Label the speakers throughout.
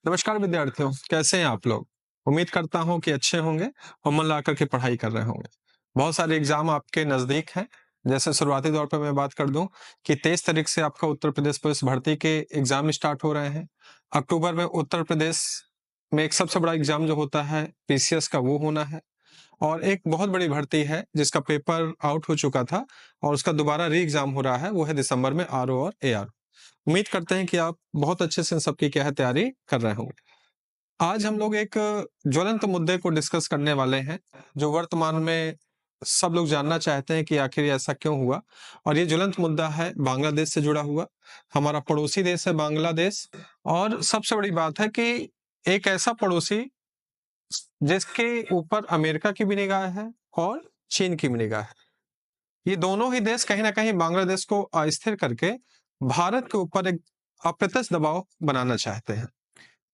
Speaker 1: नमस्कार विद्यार्थियों, कैसे हैं आप लोग? उम्मीद करता हूँ कि अच्छे होंगे और मन लगा कर के पढ़ाई कर रहे होंगे। बहुत सारे एग्ज़ाम आपके नज़दीक हैं। जैसे शुरुआती दौर पे मैं बात कर दूँ कि 23 तारीख से आपका उत्तर प्रदेश पुलिस भर्ती के एग्ज़ाम स्टार्ट हो रहे हैं। अक्टूबर में उत्तर प्रदेश में एक सबसे बड़ा एग्ज़ाम जो होता है पीसीएस का वो होना है और एक बहुत बड़ी भर्ती है जिसका पेपर आउट हो चुका था और उसका दोबारा री एग्ज़ाम हो रहा है, वो है दिसंबर में आरओ और एआरओ। उम्मीद करते हैं कि आप बहुत अच्छे से इन सब की क्या है तैयारी कर रहे होंगे। आज हम लोग एक ज्वलंत मुद्दे को डिस्कस करने वाले हैं, जो वर्तमान में सब लोग जानना चाहते हैं कि आखिर ये ऐसा क्यों हुआ? और ये ज्वलंत मुद्दा है बांग्लादेश से जुड़ा हुआ। हमारा पड़ोसी देश है बांग्लादेश और सबसे बड़ी बात है कि एक ऐसा पड़ोसी जिसके ऊपर अमेरिका की भी निगाह है और चीन की भी निगाह है। ये दोनों ही देश कहीं न कहीं बांग्लादेश को अस्थिर करके भारत के ऊपर एक अप्रत्यक्ष दबाव बनाना चाहते हैं।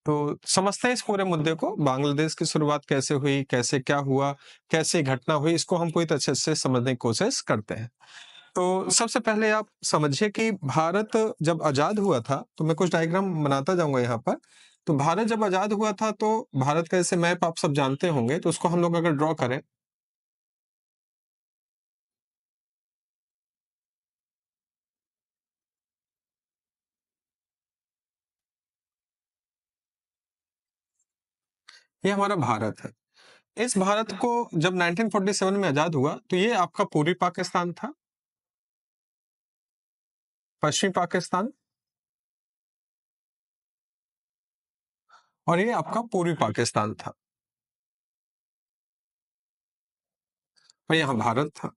Speaker 1: तो समझते हैं इस पूरे मुद्दे को, बांग्लादेश की शुरुआत कैसे हुई, कैसे क्या हुआ, कैसे घटना हुई, इसको हम पूरी तरह से समझने की कोशिश करते हैं। तो सबसे पहले आप समझिए कि भारत जब आज़ाद हुआ था, तो मैं कुछ डायग्राम बनाता जाऊँगा यहाँ पर। तो भारत जब आज़ाद हुआ था, तो भारत का जैसे मैप आप सब जानते होंगे, तो उसको हम लोग अगर ड्रॉ करें, ये हमारा भारत है। इस भारत को जब 1947 में आज़ाद हुआ, तो ये आपका पूर्वी पाकिस्तान था, पश्चिमी पाकिस्तान और ये आपका पूर्वी पाकिस्तान था और यहाँ भारत था।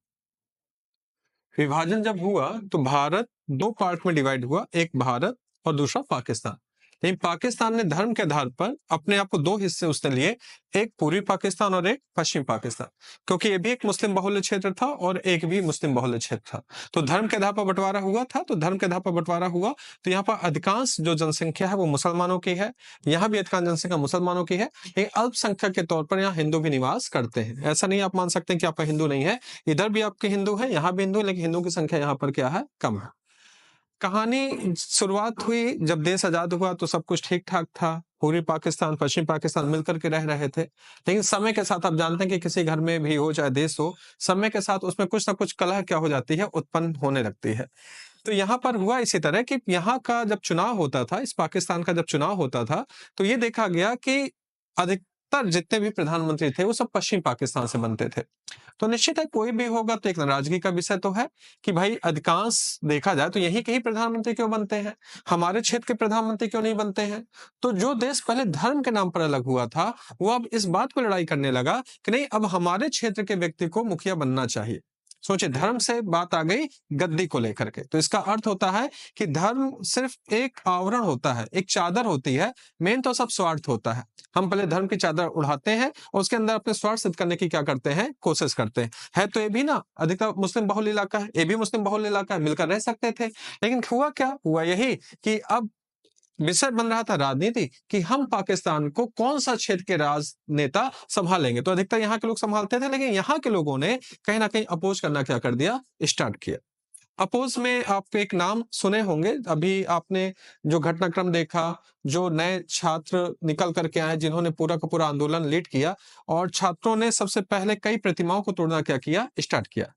Speaker 1: विभाजन जब हुआ तो भारत 2 पार्ट में डिवाइड हुआ, एक भारत और दूसरा पाकिस्तान। लेकिन पाकिस्तान ने धर्म के आधार पर अपने आप को 2 हिस्से उसने लिए, एक पूर्वी पाकिस्तान और एक पश्चिमी पाकिस्तान। क्योंकि ये भी एक मुस्लिम बहुल्य क्षेत्र था और एक भी मुस्लिम बहुल्य क्षेत्र था। तो धर्म के आधार पर बँटवारा हुआ था, तो धर्म के आधार पर बँटवारा हुआ, तो यहाँ पर अधिकांश जो जनसंख्या है वो मुसलमानों की है। यहाँ भी अधिकांश जनसंख्या मुसलमानों की है, लेकिन अल्पसंख्यक के तौर पर यहाँ हिंदू भी निवास करते हैं। ऐसा नहीं आप मान सकते हैं कि आपका हिंदू नहीं है, इधर भी आपके हिंदू हैं, यहाँ भी हिंदू हैं, लेकिन हिंदुओं की संख्या यहाँ पर क्या है? कम है। कहानी शुरुआत हुई जब देश आज़ाद हुआ तो सब कुछ ठीक-ठाक था। पूर्वी पाकिस्तान, पश्चिमी पाकिस्तान मिलकर के रह रहे थे। लेकिन समय के साथ आप जानते हैं कि किसी घर में भी हो चाहे देश हो, समय के साथ उसमें कुछ न कुछ कलह क्या हो जाती है, उत्पन्न होने लगती है। तो यहाँ पर हुआ इसी तरह कि यहाँ का जब चुनाव होता था, इस पाकिस्तान का जब चुनाव होता था, तो ये देखा गया कि अधिकतर जितने भी प्रधानमंत्री थे, वो सब पश्चिम पाकिस्तान से बनते थे। तो निश्चित है कोई भी होगा तो एक नाराज़गी का विषय तो है कि भाई अधिकांश देखा जाए तो यहीं के ही प्रधानमंत्री क्यों बनते हैं? हमारे क्षेत्र के प्रधानमंत्री क्यों नहीं बनते हैं? तो जो देश पहले धर्म के नाम पर अलग हुआ था, वो अब इस बात पे लड़ाई करने लगा कि नहीं अब हमारे क्षेत्र के व्यक्ति को मुखिया बनना चाहिए। सोचिए धर्म से बात आ गई गद्दी को लेकर के। तो इसका अर्थ होता है कि धर्म सिर्फ़ एक आवरण होता है, एक चादर होती है, मेन तो सब स्वार्थ होता है। हम पहले धर्म की चादर उड़ाते हैं और उसके अंदर अपने स्वार्थ सिद्ध करने की क्या करते हैं, कोशिश करते हैं। है तो ये भी ना अधिकतर मुस्लिम बहुल इलाका है, ये भी मुस्लिम बहुल इलाका है, मिलकर रह सकते थे। लेकिन हुआ क्या? हुआ यही कि अब विषय बन रहा था राजनीति कि हम पाकिस्तान को कौन-सा क्षेत्र के राजनेता सँभालेंगे। तो अधिकतर यहाँ के लोग सँभालते थे, लेकिन यहाँ के लोगों ने कहीं न कहीं अपोज़ करना क्या कर दिया, स्टार्ट किया। अपोज़ में आप एक नाम सुने होंगे, अभी आपने जो घटनाक्रम देखा, जो नए छात्र निकल कर के आए, जिन्होंने पूरा का पूरा आंदोलन लीड किया और छात्रों ने सबसे पहले कई प्रतिमाओं को तोड़ना क्या किया, स्टार्ट किया।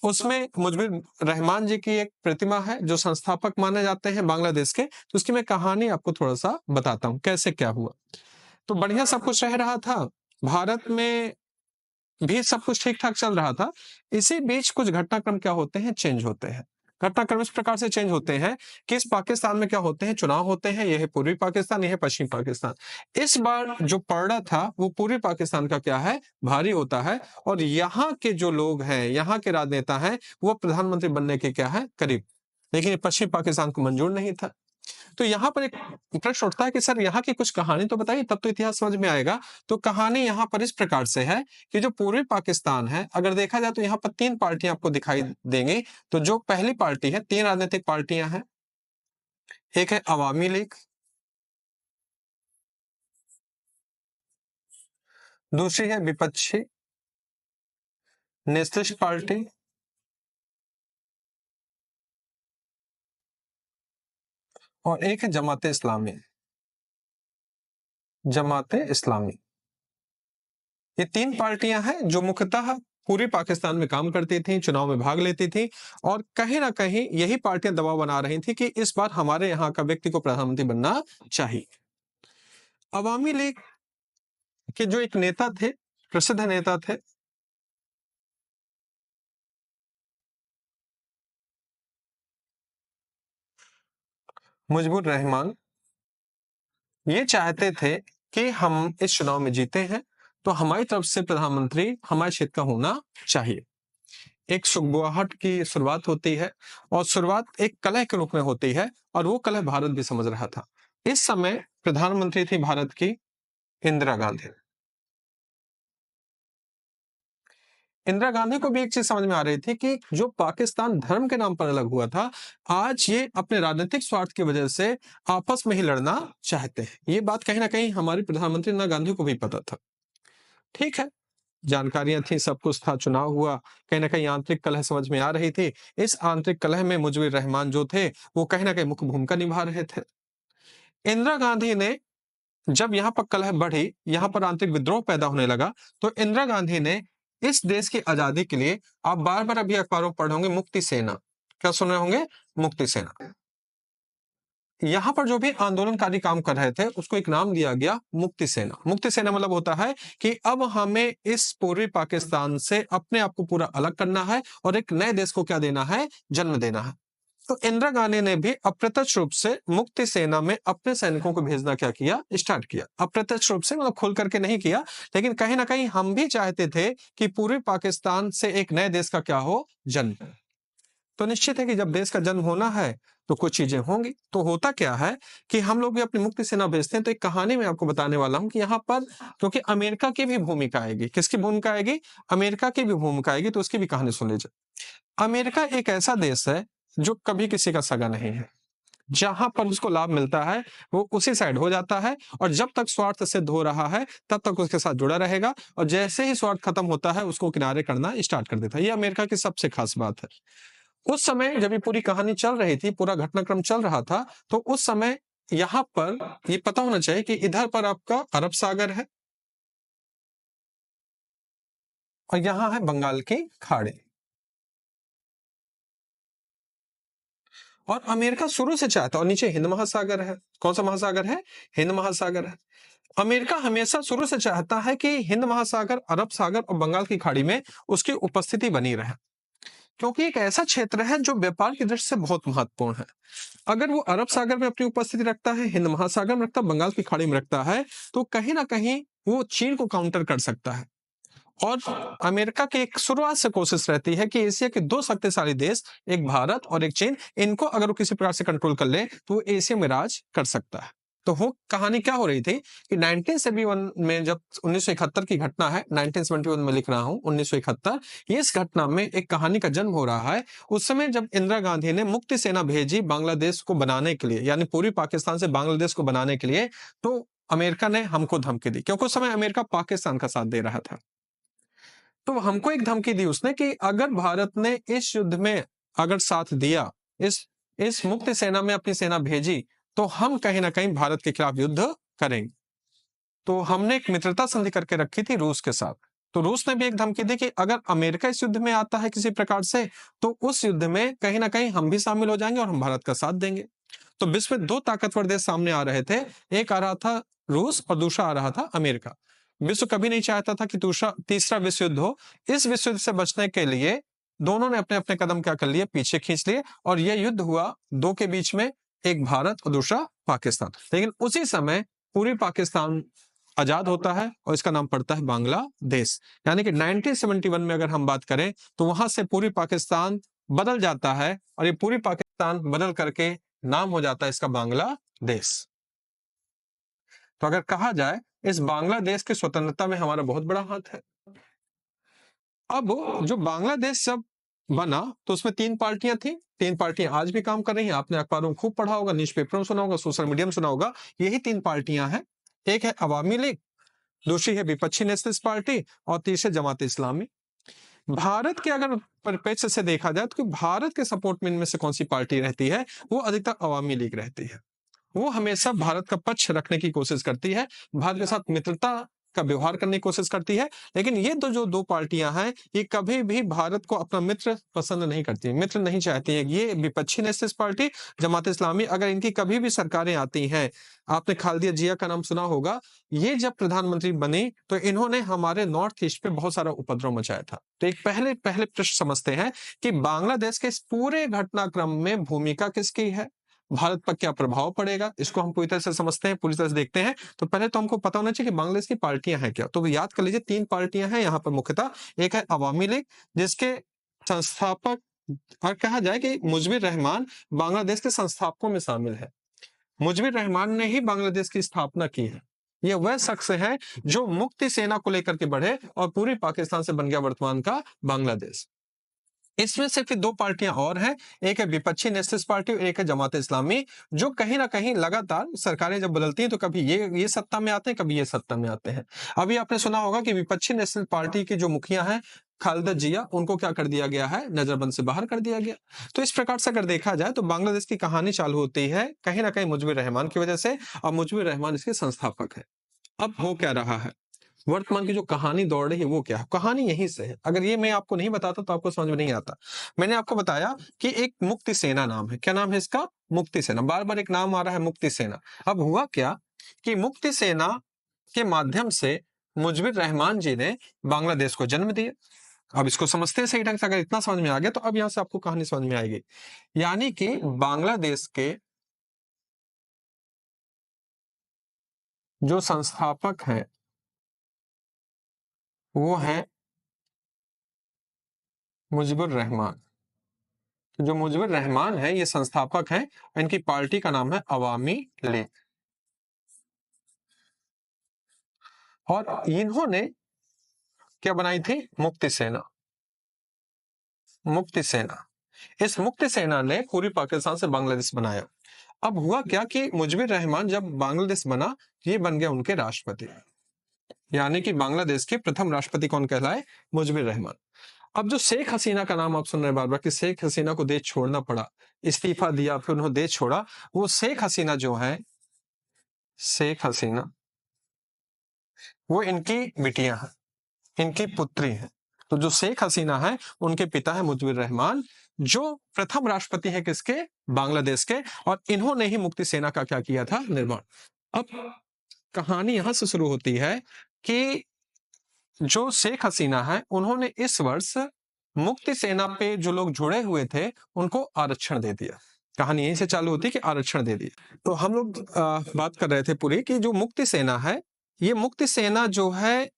Speaker 1: उसमें मुजिबर रहमान जी की एक प्रतिमा है, जो संस्थापक माने जाते हैं बांग्लादेश के, तो उसकी मैं कहानी आपको थोड़ा-सा बताता हूँ, कैसे क्या हुआ। तो बढ़िया सब कुछ रह रहा था, भारत में भी सब कुछ ठीक-ठाक चल रहा था। इसी बीच कुछ घटनाक्रम क्या होते हैं, चेंज होते हैं। घटनाक्रम इस प्रकार से चेंज होते हैं कि इस पाकिस्तान में क्या होते हैं, चुनाव होते हैं, ये है पूर्वी पाकिस्तान, ये है पश्चिमी पाकिस्तान। इस बार जो पलड़ा था, वो पूर्वी पाकिस्तान का क्या है, भारी होता है और यहाँ के जो लोग हैं, यहाँ के राजनेता हैं, वो प्रधानमंत्री बनने के क्या है, करीब। लेकिन ये पश्चिमी पाकिस्तान को मंजूर नहीं था। तो यहाँ पर एक प्रश्न उठता है कि सर यहाँ की कुछ कहानी तो बताइए तब तो इतिहास समझ में आएगा। तो कहानी यहाँ पर इस प्रकार से है कि जो पूर्वी पाकिस्तान है, अगर देखा जाए तो यहाँ पर 3 पार्टियाँ आपको दिखाई देंगी। तो जो पहली पार्टी है, 3 राजनीतिक पार्टियाँ हैं। एक है अवामी लीग, दूसरी है विपक्षी नेशनलिस्ट पार्टी और एक है जमात-ए-इस्लामी। जमाते इस्लामी। ये 3 पार्टियां हैं जो मुख्यतः पूरे पाकिस्तान में काम करती थी, चुनाव में भाग लेती थी और कहीं न कहीं यही पार्टियां दबाव बना रही थी कि इस बार हमारे यहाँ का व्यक्ति को प्रधानमंत्री बनना चाहिए। अवामी लीग के जो एक नेता थे, प्रसिद्ध नेता थे, मुजीबुर रहमान, ये चाहते थे कि हम इस चुनाव में जीते हैं, तो हमारी तरफ से प्रधानमंत्री हमारे क्षेत्र का होना चाहिए। एक सुगबुगाहट की शुरुआत होती है और शुरुआत एक कलह के रूप में होती है और वो कलह भारत भी समझ रहा था। इस समय प्रधानमंत्री थी भारत की इंदिरा गांधी। इंदिरा गांधी को भी एक चीज समझ में आ रही थी कि जो पाकिस्तान धर्म के नाम पर अलग हुआ था, आज ये अपने राजनीतिक स्वार्थ की वजह से आपस में ही लड़ना चाहते हैं। ये बात कहीं ना कहीं हमारी प्रधानमंत्री इंदिरा गांधी को भी पता था। ठीक है, जानकारियां थी, सब कुछ था, चुनाव हुआ, कहीं ना कहीं आंतरिक कलह समझ में आ रही थी। इस आंतरिक कलह में मुजीबुर रहमान जो थे वो कहीं ना कहीं मुख्य भूमिका निभा रहे थे। इंदिरा गांधी ने जब यहाँ पर कलह बढ़ी, यहाँ पर आंतरिक विद्रोह पैदा होने लगा, तो इंदिरा गांधी ने इस देश की आजादी के लिए, आप बार बार अभी अखबारों में पढ़े होंगे, मुक्ति सेना, क्या सुन रहे होंगे, मुक्ति सेना, यहाँ पर जो भी आंदोलनकारी काम कर रहे थे उसको एक नाम दिया गया मुक्ति सेना। मुक्ति सेना मतलब होता है कि अब हमें इस पूर्वी पाकिस्तान से अपने आप को पूरा अलग करना है और एक नए देश को क्या देना है, जन्म देना है। तो इंदिरा गांधी ने भी अप्रत्यक्ष रूप से मुक्ति सेना में अपने सैनिकों को भेजना क्या किया, स्टार्ट किया। अप्रत्यक्ष रूप से मतलब खुल करके नहीं किया, लेकिन कहीं ना कहीं हम भी चाहते थे कि पूर्वी पाकिस्तान से एक नए देश का क्या हो, जन्म। तो निश्चित है कि जब देश का जन्म होना है तो कुछ चीजें होंगी। तो होता क्या है कि हम लोग भी अपनी मुक्ति सेना भेजते हैं। तो एक कहानी मैं आपको बताने वाला हूं कि यहाँ पर क्योंकि अमेरिका की भी भूमिका आएगी। किसकी भूमिका आएगी, अमेरिका की भी भूमिका आएगी, तो उसकी भी कहानी सुन लीजिए। अमेरिका एक ऐसा देश है जो कभी किसी का सगा नहीं है। जहां पर उसको लाभ मिलता है वो उसी साइड हो जाता है और जब तक स्वार्थ सिद्ध हो रहा है तब तक उसके साथ जुड़ा रहेगा और जैसे ही स्वार्थ खत्म होता है उसको किनारे करना स्टार्ट कर देता है। ये अमेरिका की सबसे खास बात है। उस समय जब ये पूरी कहानी चल रही थी, पूरा घटनाक्रम चल रहा था, तो उस समय यहाँ पर ये पता होना चाहिए कि इधर पर आपका अरब सागर है और यहाँ है बंगाल की खाड़ी। और अमेरिका शुरू से चाहता, और नीचे हिंद महासागर है। कौन सा महासागर है, हिंद महासागर है। अमेरिका हमेशा शुरू से चाहता है कि हिंद महासागर, अरब सागर और बंगाल की खाड़ी में उसकी उपस्थिति बनी रहे, क्योंकि एक ऐसा क्षेत्र है जो व्यापार की दृष्टि से बहुत महत्वपूर्ण है। अगर वो अरब सागर में अपनी उपस्थिति रखता है, हिंद महासागर में रखता है, बंगाल की खाड़ी में रखता है, तो कहीं ना कहीं वो चीन को काउंटर कर सकता है। और अमेरिका की एक शुरुआत से कोशिश रहती है कि एशिया के दो शक्तिशाली देश, एक भारत और एक चीन, इनको अगर वो किसी प्रकार से कंट्रोल कर ले तो वो एशिया में राज कर सकता है। तो वो कहानी क्या हो रही थी कि 1971 में जब 1971 की घटना है, 1971 में लिख रहा हूं, 1971, इस घटना में एक कहानी का जन्म हो रहा है। उस समय जब इंदिरा गांधी ने मुक्ति सेना भेजी बांग्लादेश को बनाने के लिए, यानी पूर्वी पाकिस्तान से बांग्लादेश को बनाने के लिए, तो अमेरिका ने हमको धमकी दी, क्योंकि उस समय अमेरिका पाकिस्तान का साथ दे रहा था। तो हमको एक धमकी दी उसने कि अगर भारत ने इस युद्ध में अगर साथ दिया, इस मुक्ति सेना में अपनी सेना भेजी, तो हम कहीं ना कहीं भारत के खिलाफ युद्ध करेंगे। तो हमने एक मित्रता संधि करके रखी थी रूस के साथ। तो रूस ने भी एक धमकी दी कि अगर अमेरिका इस युद्ध में आता है किसी प्रकार से, तो उस युद्ध में कहीं ना कहीं हम भी शामिल हो जाएंगे और हम भारत का साथ देंगे। तो विश्व में दो ताकतवर देश सामने आ रहे थे, एक आ रहा था रूस और दूसरा आ रहा था अमेरिका। विश्व कभी नहीं चाहता था कि तीसरा विश्व युद्ध हो। इस विश्व युद्ध से बचने के लिए दोनों ने अपने अपने कदम क्या कर लिए, पीछे खींच लिए, और यह युद्ध हुआ दो के बीच में, एक भारत और दूसरा पाकिस्तान। लेकिन उसी समय पूरी पाकिस्तान आजाद होता है और इसका नाम पड़ता है बांग्लादेश। यानी कि 1971 में अगर हम बात करें तो वहां से पूरी पाकिस्तान बदल जाता है और ये पूरी पाकिस्तान बदल करके नाम हो जाता है इसका बांग्लादेश। तो अगर कहा जाए इस बांग्लादेश की स्वतंत्रता में हमारा बहुत बड़ा हाथ है। अब जो बांग्लादेश जब बना तो उसमें तीन पार्टियां थी। तीन पार्टियां आज भी काम कर रही हैं। आपने अखबारों में खूब पढ़ा होगा, न्यूज़पेपर में सुना होगा, सोशल मीडिया में सुना होगा। यही तीन पार्टियां हैं। एक है अवामी लीग, दूसरी है विपक्षी नेशनलिस्ट पार्टी और तीसरी जमात इस्लामी। भारत के अगर परिप्रेक्ष्य से देखा जाए तो भारत के सपोर्ट में इनमें से कौन सी पार्टी रहती है, वो अधिकतर अवामी लीग रहती है। वो हमेशा भारत का पक्ष रखने की कोशिश करती है, भारत के साथ मित्रता का व्यवहार करने की कोशिश करती है। लेकिन ये तो जो 2 पार्टियाँ हैं, ये कभी भी भारत को अपना मित्र पसंद नहीं करती, मित्र नहीं चाहती हैं। ये विपक्षी नेशनलिस्ट पार्टी, जमात-ए-इस्लामी, अगर इनकी कभी भी सरकारें आती हैं, आपने खालेदा जिया का नाम सुना होगा, ये जब प्रधानमंत्री बनी, तो इन्होंने हमारे नॉर्थ ईस्ट पे बहुत सारा उपद्रव मचाया था। तो एक पहले पहले प्रश्न समझते हैं कि बांग्लादेश के इस पूरे घटनाक्रम में भूमिका किसकी है? भारत पर क्या प्रभाव पड़ेगा? इसको हम पूरी तरह से समझते हैं, पूरी तरह से देखते हैं। तो पहले तो हमको पता होना चाहिए कि बांग्लादेश की पार्टियाँ हैं क्या? तो याद कर लीजिए 3 पार्टियाँ हैं यहाँ पर मुख्यतः। एक है अवामी लीग, जिसके संस्थापक और कहा जाए कि मुजिबुर रहमान बांग्लादेश के संस्थापकों में शामिल है। मुजिबुर रहमान ने ही बांग्लादेश की स्थापना की है। ये वह शख्स है जो मुक्ति सेना को लेकर के बढ़े और पूरी पाकिस्तान से बन गया वर्तमान का बांग्लादेश। इसमें से फिर 2 पार्टियां और हैं, एक है विपक्षी नेशनलिस्ट पार्टी और एक है जमात-ए-इस्लामी, जो कहीं न कहीं लगातार सरकारें जब बदलती हैं तो कभी ये सत्ता में आते हैं, कभी ये सत्ता में आते हैं। अभी आपने सुना होगा कि विपक्षी नेशनल पार्टी की जो मुखिया हैं, खालेदा जिया, उनको क्या कर दिया गया है, नजरबंद से बाहर कर दिया गया। तो इस प्रकार से अगर देखा जाए तो बांग्लादेश की कहानी चालू होती है कहीं न कहीं मुजिबुर रहमान की वजह से, और मुजिबुर रहमान इसके संस्थापक हैं। अब हो क्या रहा है? वर्तमान की जो कहानी दौड़ रही है वो क्या है? कहानी यहीं से है। अगर ये मैं आपको नहीं बताता तो आपको समझ में नहीं आता। मैंने आपको बताया कि एक मुक्ति सेना नाम है। क्या नाम है इसका? मुक्ति सेना। बार-बार एक नाम आ रहा है मुक्ति सेना। अब हुआ क्या कि मुक्ति सेना के माध्यम से मुजिबुर रहमान जी ने बांग्लादेश को जन्म दिया। अब इसको समझते हैं सही ढंग से, अगर इतना समझ में आ गया तो अब यहाँ से आपको कहानी समझ में आएगी। यानी कि बांग्लादेश के जो संस्थापक हैं वो हैं मुजिबुर रहमान। तो जो मुजिबुर रहमान है ये संस्थापक हैं, इनकी पार्टी का नाम है अवामी लीग। और इन्होंने क्या बनाई थी? मुक्ति सेना। मुक्ति सेना, इस मुक्ति सेना ने पूरी पाकिस्तान से बांग्लादेश बनाया। अब हुआ क्या कि मुजिबुर रहमान जब बांग्लादेश बना, ये बन गया उनके राष्ट्रपति। यानी कि बांग्लादेश के प्रथम राष्ट्रपति कौन कहलाए? मुजिबुर रहमान। अब जो शेख हसीना का नाम आप सुन रहे हैं बार-बार कि शेख हसीना को देश छोड़ना पड़ा, इस्तीफा दिया, फिर उन्होंने देश छोड़ा, वो शेख हसीना जो है, शेख हसीना, वो इनकी बिटियां हैं, इनकी पुत्री हैं। तो जो शेख हसीना है, उनके पिता है मुजिबुर रहमान, जो प्रथम राष्ट्रपति है किसके? बांग्लादेश के, और इन्होंने ही मुक्ति सेना का क्या किया था? निर्माण। अब कहानी यहां से शुरू होती है कि जो शेख हसीना है, उन्होंने इस वर्ष मुक्ति सेना पे जो लोग जुड़े हुए थे, उनको आरक्षण दे दिया। कहानी यहीं से चालू होती है कि आरक्षण दे दिया। तो हम लोग बात कर रहे थे पूरी कि जो मुक्ति सेना है, ये मुक्ति सेना जो है,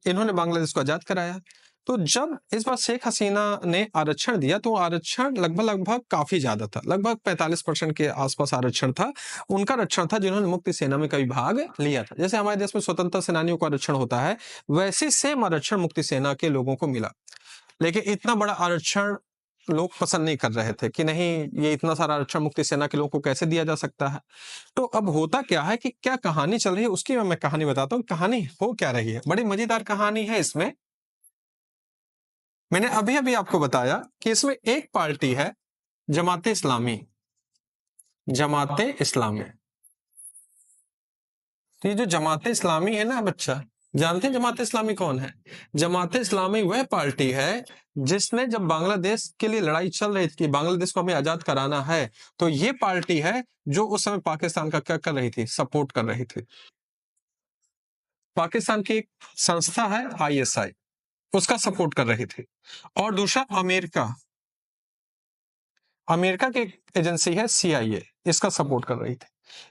Speaker 1: इन्होंने बांग्लादेश को आजाद कराया। तो जब इस बार शेख हसीना ने आरक्षण दिया तो आरक्षण लगभग काफी ज्यादा था, लगभग 45% के आसपास आरक्षण था। उनका आरक्षण था जिन्होंने मुक्ति सेना में कभी भाग लिया था। जैसे हमारे देश में स्वतंत्रता सेनानियों को आरक्षण होता है, वैसे सेम आरक्षण मुक्ति सेना के लोगों को मिला। लेकिन इतना बड़ा आरक्षण लोग पसंद नहीं कर रहे थे कि नहीं, ये इतना सारा आरक्षण मुक्ति सेना के लोगों को कैसे दिया जा सकता है। तो अब होता क्या है कि क्या कहानी चल रही है उसकी मैं कहानी बताता हूँ। कहानी हो क्या रही है, बड़ी मजेदार कहानी है इसमें। मैंने अभी-अभी आपको बताया कि इसमें एक पार्टी है जमात-ए-इस्लामी। जमात-ए-इस्लामी। तो ये जो जमात-ए-इस्लामी है ना बच्चा, जानते हैं जमात-ए-इस्लामी कौन है? जमात-ए-इस्लामी वह पार्टी है जिसने जब बांग्लादेश के लिए लड़ाई चल रही थी कि बांग्लादेश को हमें आजाद कराना है, तो ये पार्टी है जो उस समय पाकिस्तान का क्या कर रही थी? सपोर्ट कर रही थी। पाकिस्तान की एक संस्था है आईएसआई, उसका सपोर्ट कर रही थी। और दूसरा अमेरिका, अमेरिका की एक एजेंसी है सीआईए, इसका सपोर्ट कर रही थी।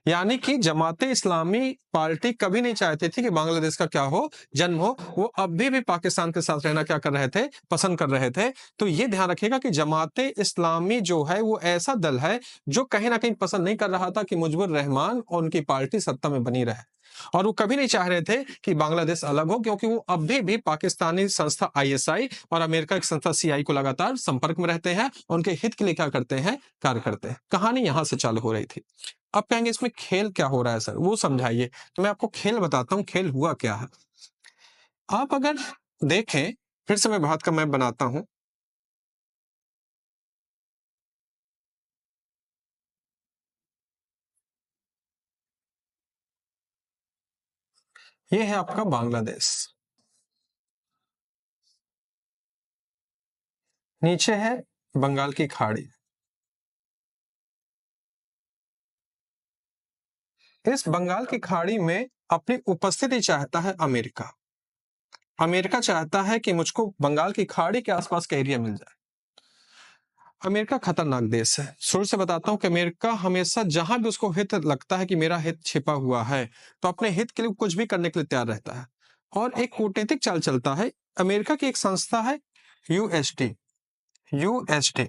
Speaker 1: यानी कि जमात-ए-इस्लामी पार्टी कभी नहीं चाहती थी कि बांग्लादेश का क्या हो, जन्म हो। वो अभी भी पाकिस्तान के साथ रहना क्या कर रहे थे? पसंद कर रहे थे। तो ये ध्यान रखिएगा कि जमात-ए-इस्लामी जो है वो ऐसा दल है जो कहीं न कहीं पसंद नहीं कर रहा था कि मुजिबुर रहमान और उनकी पार्टी सत्ता में बनी रहे। और वो कभी नहीं चाह रहे थे कि बांग्लादेश अलग हो, क्योंकि वो अभी भी पाकिस्तानी संस्था आईएसआई और अमेरिका की संस्था सीआई को लगातार संपर्क में रहते हैं, उनके हित के लिए क्या करते हैं? कार्य करते हैं। कहानी यहां से चालू हो रही थी। अब कहेंगे इसमें खेल क्या हो रहा है सर, वो समझाइए। तो मैं आपको खेल बताता हूँ, खेल हुआ क्या है। आप अगर देखें, फिर से मैं भारत का मैप बनाता हूं। ये है आपका बांग्लादेश, नीचे है बंगाल की खाड़ी। इस बंगाल की खाड़ी में अपनी उपस्थिति चाहता है अमेरिका। अमेरिका चाहता है कि मुझको बंगाल की खाड़ी के आसपास का एरिया मिल जाए। अमेरिका खतरनाक देश है। शुरू से बताता हूं कि अमेरिका हमेशा जहां भी उसको हित लगता है कि मेरा हित छिपा हुआ है, तो अपने हित के लिए कुछ भी करने के लिए तैयार रहता है और एक कूटनीतिक चाल चलता है। अमेरिका की एक संस्था है यूएसटी। यूएसटी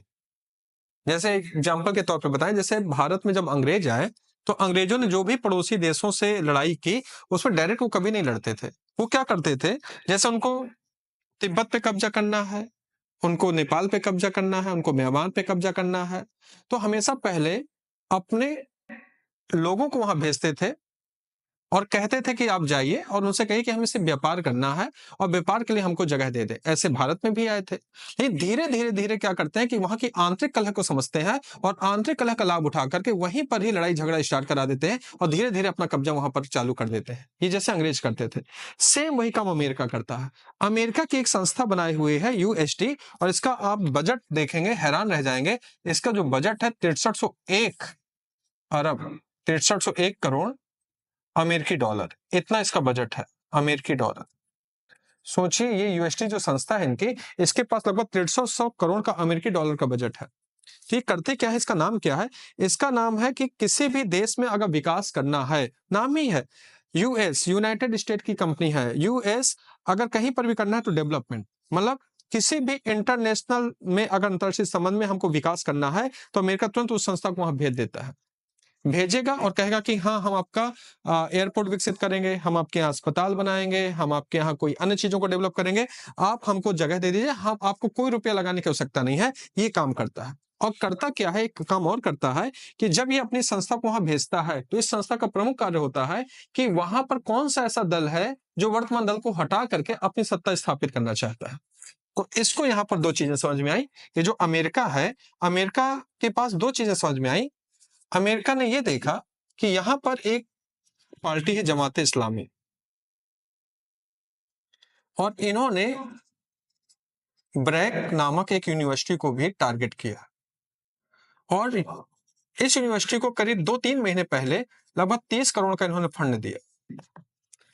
Speaker 1: जैसे एग्जाम्पल के तौर पे बताएं, जैसे भारत में जब अंग्रेज आए तो अंग्रेजों ने जो भी पड़ोसी देशों से लड़ाई की उसमें डायरेक्ट वो कभी नहीं लड़ते थे। वो क्या करते थे, जैसे उनको तिब्बत पे कब्जा करना है, उनको नेपाल पे कब्जा करना है, उनको म्यांमार पे कब्जा करना है, तो हमेशा पहले अपने लोगों को वहां भेजते थे और कहते थे कि आप जाइए और उनसे कहिए कि हमें सिर्फ व्यापार करना है और व्यापार के लिए हमको जगह दे दे। ऐसे भारत में भी आए थे। लेकिन धीरे धीरे धीरे क्या करते हैं कि वहां की आंतरिक कलह को समझते हैं और आंतरिक कलह का लाभ उठा करके वहीं पर ही लड़ाई झगड़ा स्टार्ट करा देते हैं और धीरे धीरे अपना कब्जा वहां पर चालू कर देते हैं। ये जैसे अंग्रेज करते थे, सेम वही काम अमेरिका करता है। अमेरिका की एक संस्था बनाई हुई है यूएसटी और इसका आप बजट देखेंगे हैरान रह जाएंगे। इसका जो बजट है 6301 अरब, 6301 करोड़ अमेरिकी डॉलर, इतना इसका बजट है अमेरिकी डॉलर। सोचिए ये यूएसटी जो संस्था है इनकी, इसके पास लगभग 150 करोड़ का अमेरिकी डॉलर का बजट है। ठीक करते क्या है, इसका नाम क्या है? इसका नाम है कि किसी भी देश में अगर विकास करना है, नाम ही है यूएस, यूनाइटेड स्टेट की कंपनी है यूएस। अगर कहीं पर भी करना है तो डेवलपमेंट, मतलब किसी भी इंटरनेशनल में अगर अंतर्राष्ट्रीय संबंध में हमको विकास करना है तो अमेरिका तुरंत उस संस्था को वहां भेज देता है, भेजेगा और कहेगा कि हाँ हम आपका एयरपोर्ट विकसित करेंगे, हम आपके यहाँ अस्पताल बनाएंगे, हम आपके यहाँ कोई अन्य चीजों को डेवलप करेंगे, आप हमको जगह दे दीजिए, हम आपको कोई रुपया लगाने की आवश्यकता नहीं है। ये काम करता है। और करता क्या है, एक काम और करता है कि जब ये अपनी संस्था को वहां भेजता है तो इस संस्था का प्रमुख कार्य होता है कि वहां पर कौन सा ऐसा दल है जो वर्तमान दल को हटा करके अपनी सत्ता स्थापित करना चाहता है। तो इसको यहाँ पर दो चीजें समझ में आई कि जो अमेरिका है, अमेरिका के पास दो चीजें समझ में आई। अमेरिका ने यह देखा कि यहां पर एक पार्टी है जमाते इस्लामी और इन्होंने ब्रैक नामक एक यूनिवर्सिटी को भी टारगेट किया और इस यूनिवर्सिटी को करीब 2-3 महीने पहले लगभग 30 करोड़ का इन्होंने फंड दिया।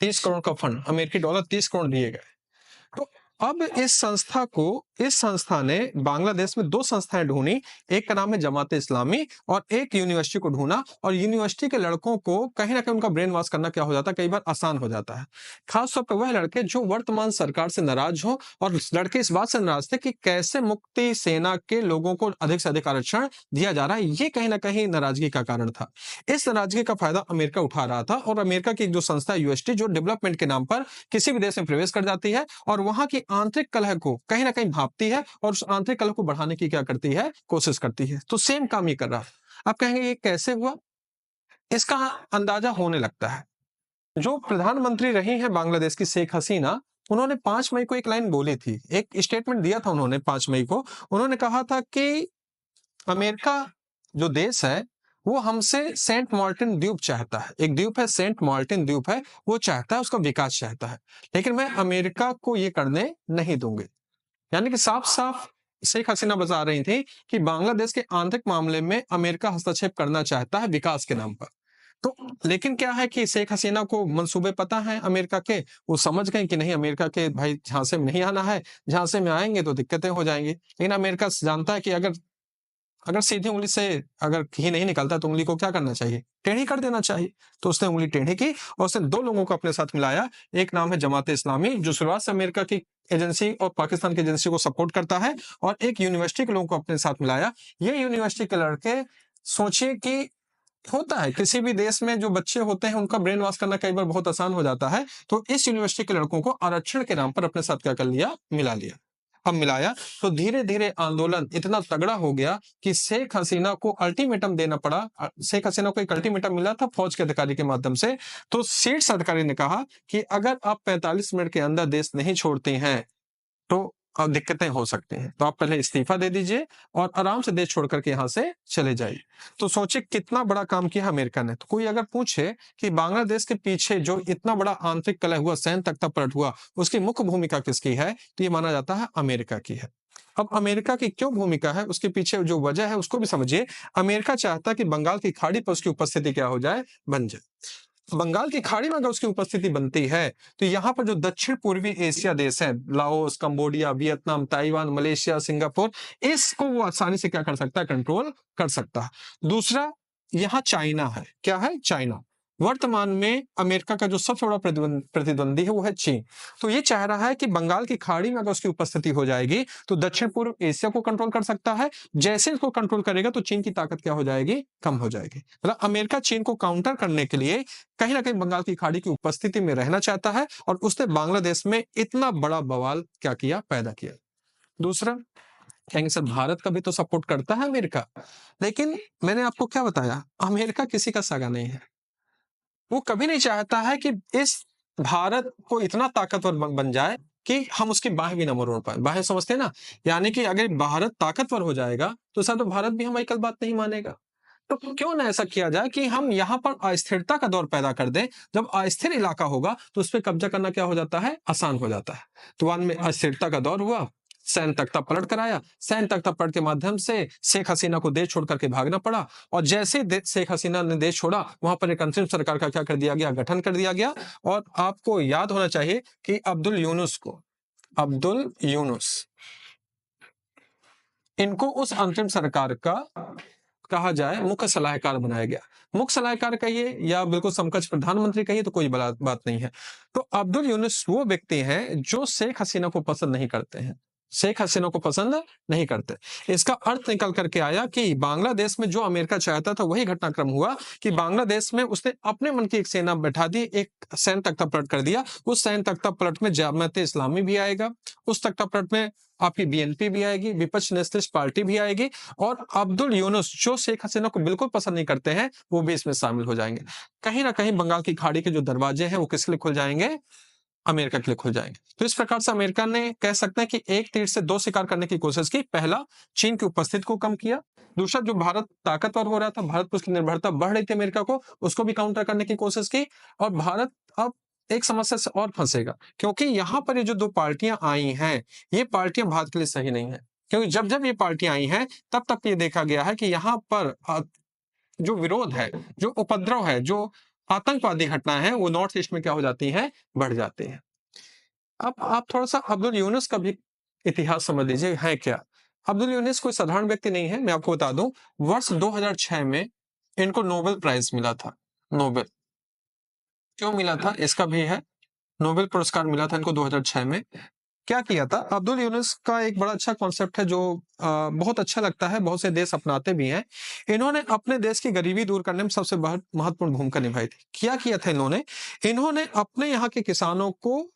Speaker 1: 30 करोड़ का फंड, अमेरिकी डॉलर 30 करोड़ दिए गए। तो अब इस संस्था ने बांग्लादेश में दो संस्थाएं ढूंढी, एक का नाम है जमाते इस्लामी और एक यूनिवर्सिटी को ढूंढा। और यूनिवर्सिटी के लड़कों को कहीं ना कहीं उनका ब्रेन वॉश करना क्या हो जाता है, कई बार आसान हो जाता है। खासतौर पर वह लड़के जो वर्तमान सरकार से नाराज हो, और लड़के इस बात से नाराज थे कि कैसे मुक्ति सेना के लोगों को अधिक से अधिक आरक्षण दिया जा रहा है। ये कहीं ना कहीं नाराजगी का कारण था। इस नाराजगी का फायदा अमेरिका उठा रहा था और अमेरिका की जो संस्था यूएसटी जो डेवलपमेंट के नाम पर किसी भी देश में प्रवेश कर जाती है और वहां की आंतरिक कलह को कहीं ना कहीं भांपती है और उस आंतरिक कलह को बढ़ाने की क्या करती है, कोशिश करती है। तो सेम काम ये कर रहा है। आप कहेंगे ये कैसे हुआ? इसका अंदाजा होने लगता है। जो प्रधानमंत्री रही है बांग्लादेश की शेख हसीना, उन्होंने 5 मई को एक लाइन बोली थी, एक स्टेटमेंट दिया था उन्होंने 5 मई को। उन्होंने कहा था कि अमेरिका जो देश है वो हमसे सेंट मार्टिन द्वीप चाहता है, एक द्वीप है सेंट मार्टिन द्वीप है, वो चाहता है, उसका विकास चाहता है, लेकिन मैं अमेरिका को ये करने नहीं दूंगी। यानी कि साफ साफ शेख हसीना बता रही थी कि बांग्लादेश के आंतरिक मामले में अमेरिका हस्तक्षेप करना चाहता है विकास के नाम पर। तो लेकिन क्या है कि शेख हसीना को मंसूबे पता है अमेरिका के, वो समझ गए कि नहीं अमेरिका के भाई झांसे में नहीं आना है, झांसे में आएंगे तो दिक्कतें हो जाएंगी। लेकिन अमेरिका जानता है कि अगर अगर सीधी उंगली से अगर घी नहीं निकलता तो उंगली को क्या करना चाहिए, टेढ़ी कर देना चाहिए। तो उसने उंगली टेढ़ी की और उसने दो लोगों को अपने साथ मिलाया। एक नाम है जमाते इस्लामी जो शुरुआत से अमेरिका की एजेंसी और पाकिस्तान की एजेंसी को सपोर्ट करता है, और एक यूनिवर्सिटी के लोगों को अपने साथ मिलाया। ये यूनिवर्सिटी के लड़के, सोचिए कि होता है किसी भी देश में जो बच्चे होते हैं उनका ब्रेन वॉश करना कई बार बहुत आसान हो जाता है। तो इस यूनिवर्सिटी के लड़कों को आरक्षण के नाम पर अपने साथ क्या कर लिया, मिला लिया। अब मिलाया तो धीरे धीरे आंदोलन इतना तगड़ा हो गया कि शेख हसीना को अल्टीमेटम देना पड़ा। शेख हसीना को एक अल्टीमेटम मिला था फौज के अधिकारी के माध्यम से। तो शीर्ष अधिकारी ने कहा कि अगर आप 45 मिनट के अंदर देश नहीं छोड़ते हैं तो दिक्कतें हो सकती हैं। तो आप पहले इस्तीफा दे दीजिए और आराम से देश छोड़ करके यहाँ से चले जाइए। तो सोचिए कितना बड़ा काम किया अमेरिका ने। तो कोई अगर पूछे कि बांग्लादेश के पीछे जो इतना बड़ा आंतरिक कलह हुआ, सैन्य तख्तापलट हुआ, उसकी मुख्य भूमिका किसकी है? तो ये माना जाता है अमेरिका की है। अब अमेरिका की क्यों भूमिका है, उसके पीछे जो वजह है उसको भी समझिए। अमेरिका चाहता है कि बंगाल की खाड़ी पर उसकी उपस्थिति क्या हो जाए? बन जाए। बंगाल की खाड़ी में अगर उसकी उपस्थिति बनती है, तो यहाँ पर जो दक्षिण पूर्वी एशिया देश हैं, Laos, Cambodia, Vietnam, Taiwan, Malaysia, Singapore, इसको वो आसानी से क्या कर सकता है? कंट्रोल कर सकता है। दूसरा, यहाँ चाइना है। क्या है? चाइना। वर्तमान में अमेरिका का जो सबसे बड़ा प्रतिद्वंदी है वो है चीन। तो ये चाह रहा है कि बंगाल की खाड़ी में अगर उसकी उपस्थिति हो जाएगी तो दक्षिण पूर्व एशिया को कंट्रोल कर सकता है। जैसे इसको कंट्रोल करेगा तो चीन की ताकत क्या हो जाएगी? कम हो जाएगी। मतलब अमेरिका चीन को काउंटर करने के लिए कहीं ना कहीं बंगाल की खाड़ी की उपस्थिति में रहना चाहता है और उसने बांग्लादेश में इतना बड़ा बवाल क्या किया? पैदा किया। दूसरा, कहेंगे सर भारत का भी तो सपोर्ट करता है अमेरिका, लेकिन मैंने आपको क्या बताया, अमेरिका किसी का सगा नहीं है। वो कभी नहीं चाहता है कि इस भारत को इतना ताकतवर बन जाए कि हम उसकी बाहें भी न मरोड़ पाए। बाहें समझते हैं ना? यानी कि अगर भारत ताकतवर हो जाएगा तो शायद भारत भी हमारी कल बात नहीं मानेगा। तो क्यों ना ऐसा किया जाए कि हम यहाँ पर अस्थिरता का दौर पैदा कर दें। जब अस्थिर इलाका होगा तो उस पर कब्जा करना क्या हो जाता है? आसान हो जाता है। तो बाद में अस्थिरता का दौर हुआ, सैन्य तख्ता पलट कराया। सैन्य तख्ता पलट के माध्यम से शेख हसीना को देश छोड़ करके भागना पड़ा और जैसे शेख हसीना ने देश छोड़ा, वहां पर एक अंतरिम सरकार का क्या कर दिया गया? गठन कर दिया गया। और आपको याद होना चाहिए कि अब्दुल यूनुस इनको उस अंतरिम सरकार का कहा जाए मुख्य सलाहकार बनाया गया। मुख्य सलाहकार कहिए या बिल्कुल समकक्ष प्रधानमंत्री कहिए तो कोई बड़ा बात नहीं है। तो अब्दुल यूनुस वो व्यक्ति हैं जो शेख हसीना को पसंद नहीं करते हैं। शेख हसीना को पसंद नहीं करते। इसका अर्थ निकल करके आया कि बांग्लादेश में जो अमेरिका चाहता था वही घटनाक्रम हुआ कि बांग्लादेश में उसने अपने मन की एक सेना बैठा दी, एक सैन्य तख्ता पलट कर दिया। उस सैन्य तख्ता पलट में जामात इस्लामी भी आएगा, उस तख्ता पलट में आपकी बीएनपी भी आएगी, विपक्ष नेशनलिस्ट पार्टी भी आएगी और अब्दुल यूनुस जो शेख हसीना को बिल्कुल पसंद नहीं करते हैं वो भी इसमें शामिल हो जाएंगे। कहीं ना कहीं बंगाल की खाड़ी के जो दरवाजे हैं वो किसके लिए खुल जाएंगे? अमेरिका के लिए खुल जाएंगे। तो इस प्रकार से अमेरिका ने कह सकते हैं कि एक तीर से दो शिकार करने की कोशिश की। पहला, चीन की उपस्थिति को कम किया। दूसरा, जो भारत ताकतवर हो रहा था, भारत पर उसकी निर्भरता बढ़ रही थी अमेरिका को, उसको भी काउंटर करने की कोशिश की। और भारत अब एक समस्या से और फंसेगा क्योंकि यहाँ पर ये जो दो पार्टियां आई हैं, ये पार्टियां भारत के लिए सही नहीं है। क्योंकि जब जब ये पार्टियां आई हैं तब तक ये देखा गया है कि यहाँ पर जो विरोध है, जो उपद्रव है, जो आतंकवादी घटनाएं हैं, वो नॉर्थ ईस्ट में क्या हो जाती हैं? बढ़ जाती हैं। अब आप थोड़ा-सा अब्दुल यूनुस का भी इतिहास समझ लीजिए है क्या? अब्दुल यूनुस कोई साधारण व्यक्ति नहीं है, मैं आपको बता दूं। वर्ष 2006 में इनको नोबेल प्राइज मिला था। नोबेल क्यों मिला था? इसका भी है। नोबेल पुरस्कार मिला था इनको 2006 में। क्या किया था? अब्दुल यूनुस का एक बड़ा अच्छा कॉन्सेप्ट है जो बहुत अच्छा लगता है, बहुत से देश अपनाते भी हैं। इन्होंने अपने देश की गरीबी दूर करने में सबसे बहुत महत्वपूर्ण भूमिका निभाई थी। क्या किया था इन्होंने? इन्होंने अपने यहाँ के किसानों को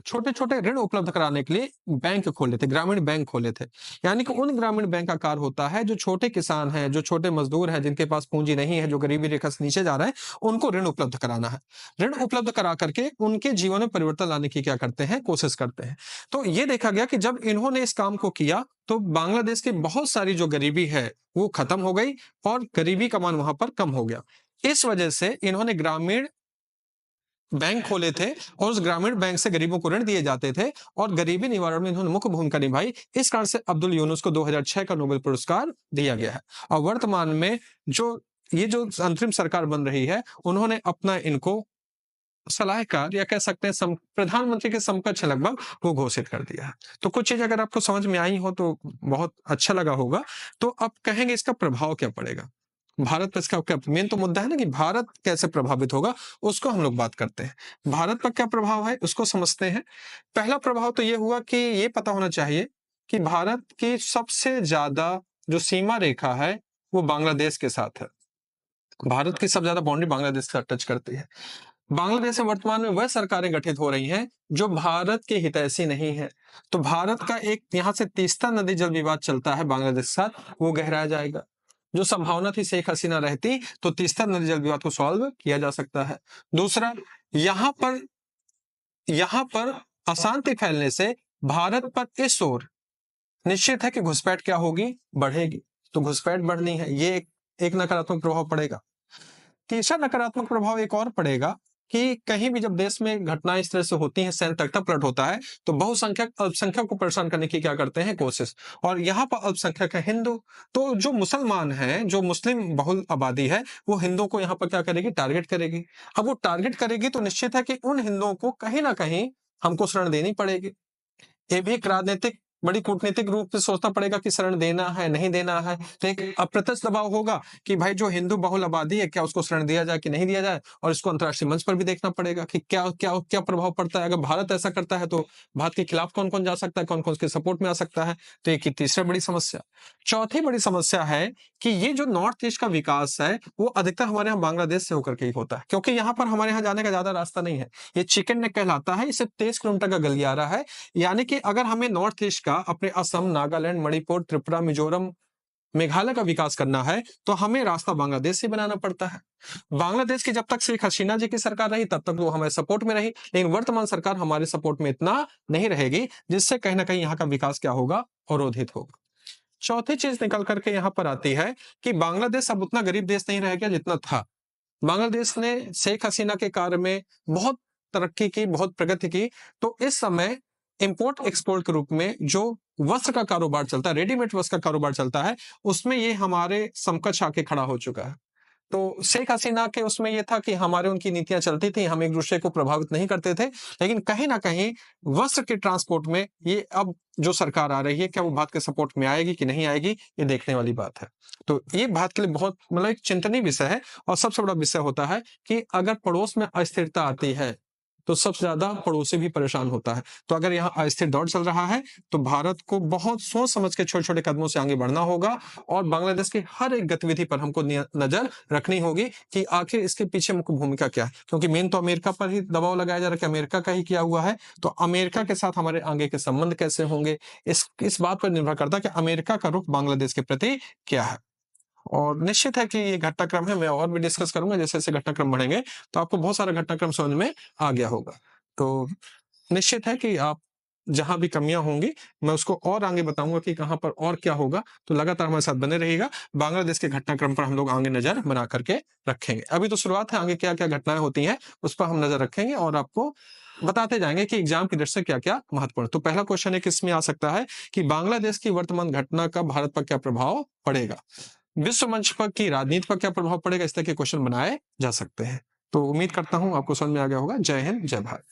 Speaker 1: छोटे-छोटे ऋण उपलब्ध कराने के लिए बैंक खोले थे, ग्रामीण बैंक खोले थे। यानी कि उन ग्रामीण बैंक का कार्य होता है जो छोटे किसान हैं, जो छोटे मजदूर हैं, जिनके पास पूंजी नहीं है, जो गरीबी रेखा से नीचे जा रहे हैं, उनको ऋण उपलब्ध कराना है। ऋण उपलब्ध करा करके उनके जीवन में परिवर्तन लाने की क्या करते हैं? कोशिश करते हैं। तो ये देखा गया कि जब इन्होंने इस काम को किया तो बांग्लादेश की बहुत सारी जो गरीबी है वो खत्म हो गई और गरीबी का मान वहां पर कम हो गया। इस वजह से इन्होंने ग्रामीण बैंक खोले थे और उस ग्रामीण बैंक से गरीबों को ऋण दिए जाते थे और गरीबी निवारण में इन्होंने मुख्य भूमिका निभाई। इस कारण से अब्दुल यूनुस को 2006 का नोबेल पुरस्कार दिया गया है। और वर्तमान में ये जो अंतरिम सरकार बन रही है, उन्होंने अपना इनको सलाहकार या कह सकते हैं प्रधानमंत्री के समकक्ष लगभग वो घोषित कर दिया है। तो कुछ चीज अगर आपको समझ में आई हो तो बहुत अच्छा लगा होगा। तो अब कहेंगे इसका प्रभाव क्या पड़ेगा भारत पर? इसका क्या मेन तो मुद्दा है ना कि भारत कैसे प्रभावित होगा, उसको हम लोग बात करते हैं। भारत पर क्या प्रभाव है उसको समझते हैं। पहला प्रभाव तो ये हुआ कि ये पता होना चाहिए कि भारत की सबसे ज्यादा जो सीमा रेखा है वो बांग्लादेश के साथ है। भारत की सबसे ज्यादा बाउंड्री बांग्लादेश से टच करती है। बांग्लादेश में वर्तमान में वह सरकारें गठित हो रही हैं जो भारत के हितैषी नहीं है। तो भारत का एक यहाँ से तीस्ता नदी जल विवाद चलता है बांग्लादेश के साथ, वो गहराया जाएगा। जो संभावना थी शेख हसीना रहती तो तीस्ता नदी जल विवाद को सॉल्व किया जा सकता है। दूसरा, यहाँ पर अशांति फैलने से भारत पर इस ओर निश्चित है कि घुसपैठ क्या होगी, बढ़ेगी। तो घुसपैठ बढ़नी है, ये एक नकारात्मक प्रभाव पड़ेगा। तीसरा नकारात्मक प्रभाव एक और पड़ेगा कि कहीं भी जब देश में घटनाएं इस तरह से होती हैं, सैन्य तख्तापलट होता है, तो बहुसंख्यक अल्पसंख्यक को परेशान करने की क्या करते हैं, कोशिश। और यहाँ पर अल्पसंख्यक है हिंदू, तो जो मुसलमान हैं, जो मुस्लिम बहुल आबादी है, वो हिंदुओं को यहाँ पर क्या करेगी, टारगेट करेगी। अब वो टारगेट करेगी तो निश्चित है कि उन हिंदुओं को कहीं ना कहीं हमको शरण देनी पड़ेगी। ये भी एक राजनीतिक, बड़ी कूटनीतिक रूप से सोचना पड़ेगा कि शरण देना है, नहीं देना है। तो एक अप्रत्यक्ष दबाव होगा कि भाई जो हिंदू बहुल आबादी है, क्या उसको शरण दिया जाए कि नहीं दिया जाए। और इसको अंतर्राष्ट्रीय मंच पर भी देखना पड़ेगा कि क्या क्या क्या प्रभाव पड़ता है। अगर भारत ऐसा करता है तो भारत के खिलाफ कौन कौन जा सकता है, कौन कौन उसके सपोर्ट में आ सकता है। तो एक तीसरी बड़ी समस्या। चौथी बड़ी समस्या है कि ये जो नॉर्थ ईस्ट का विकास है, वो अधिकतर हमारे यहाँ बांग्लादेश से होकर के ही होता है, क्योंकि यहाँ पर हमारे यहाँ जाने का ज्यादा रास्ता नहीं है। ये चिकन नेक कहलाता है, इसे 23 किलोमीटर का गलियारा है। यानी कि अगर हमें नॉर्थ ईस्ट का अपने असम, नागालैंड, मणिपुर, त्रिपुरा, मिजोरम, मेघालय का विकास करना है, तो हमें रास्ता बांग्लादेश से बनाना पड़ता है। बांग्लादेश की जब तक शेख हसीना जी की सरकार रही, तब तक वो हमारे सपोर्ट में रही, लेकिन वर्तमान सरकार हमारे सपोर्ट में इतना नहीं रहेगी, जिससे कहीं ना कहीं यहाँ का विकास क्या होगा, अवरोधित होगा। चौथी चीज निकल करके यहाँ पर आती है कि बांग्लादेश अब उतना गरीब देश नहीं रह गया जितना था। बांग्लादेश ने शेख हसीना के कार्य में बहुत तरक्की की, बहुत प्रगति की। तो इस समय इंपोर्ट एक्सपोर्ट के रूप में जो वस्त्र का कारोबार चलता है, रेडीमेड वस्त्र का कारोबार चलता है, उसमें ये हमारे समकक्ष आके खड़ा हो चुका है। तो शेख हसीना के उसमें ये था कि हमारे उनकी नीतियां चलती थी, हम एक दूसरे को प्रभावित नहीं करते थे, लेकिन कहीं ना कहीं वस्त्र के ट्रांसपोर्ट में ये अब जो सरकार आ रही है, क्या वो भारत के सपोर्ट में आएगी कि नहीं आएगी, ये देखने वाली बात है। तो ये भारत के लिए बहुत मतलब एक चिंतनीय विषय है। और सबसे बड़ा विषय होता है कि अगर पड़ोस में अस्थिरता आती है, तो सबसे ज्यादा पड़ोसी भी परेशान होता है। तो अगर यहाँ अस्थिर दौर चल रहा है, तो भारत को बहुत सोच समझ के छोटे छोटे कदमों से आगे बढ़ना होगा। और बांग्लादेश की हर एक गतिविधि पर हमको नजर रखनी होगी कि आखिर इसके पीछे मुख्य भूमिका क्या है, क्योंकि मेन तो अमेरिका पर ही दबाव लगाया जा रहा है कि अमेरिका का ही किया हुआ है। तो अमेरिका के साथ हमारे आगे के संबंध कैसे होंगे, इस बात पर निर्भर करता है कि अमेरिका का रुख बांग्लादेश के प्रति क्या है। और निश्चित है कि ये घटनाक्रम है, मैं और भी डिस्कस करूंगा। जैसे जैसे घटनाक्रम बढ़ेंगे, तो आपको बहुत सारा घटनाक्रम समझ में आ गया होगा। तो निश्चित है कि आप जहां भी कमियां होंगी, मैं उसको और आगे बताऊंगा कि कहां पर और क्या होगा। तो लगातार हमारे साथ बने रहिएगा। बांग्लादेश के घटनाक्रम पर हम लोग आगे नजर बना करके रखेंगे। अभी तो शुरुआत है, आगे क्या क्या घटनाएं होती हैं उस पर हम नजर रखेंगे और आपको बताते जाएंगे कि एग्जाम की दृष्टि से क्या क्या महत्वपूर्ण। तो पहला क्वेश्चन एक इसमें आ सकता है कि बांग्लादेश की वर्तमान घटना का भारत पर क्या प्रभाव पड़ेगा, विश्व मंच पर की राजनीति पर क्या प्रभाव पड़ेगा। इस तरह के क्वेश्चन बनाए जा सकते हैं। तो उम्मीद करता हूं आपको समझ में आ गया होगा। जय हिंद, जय भारत।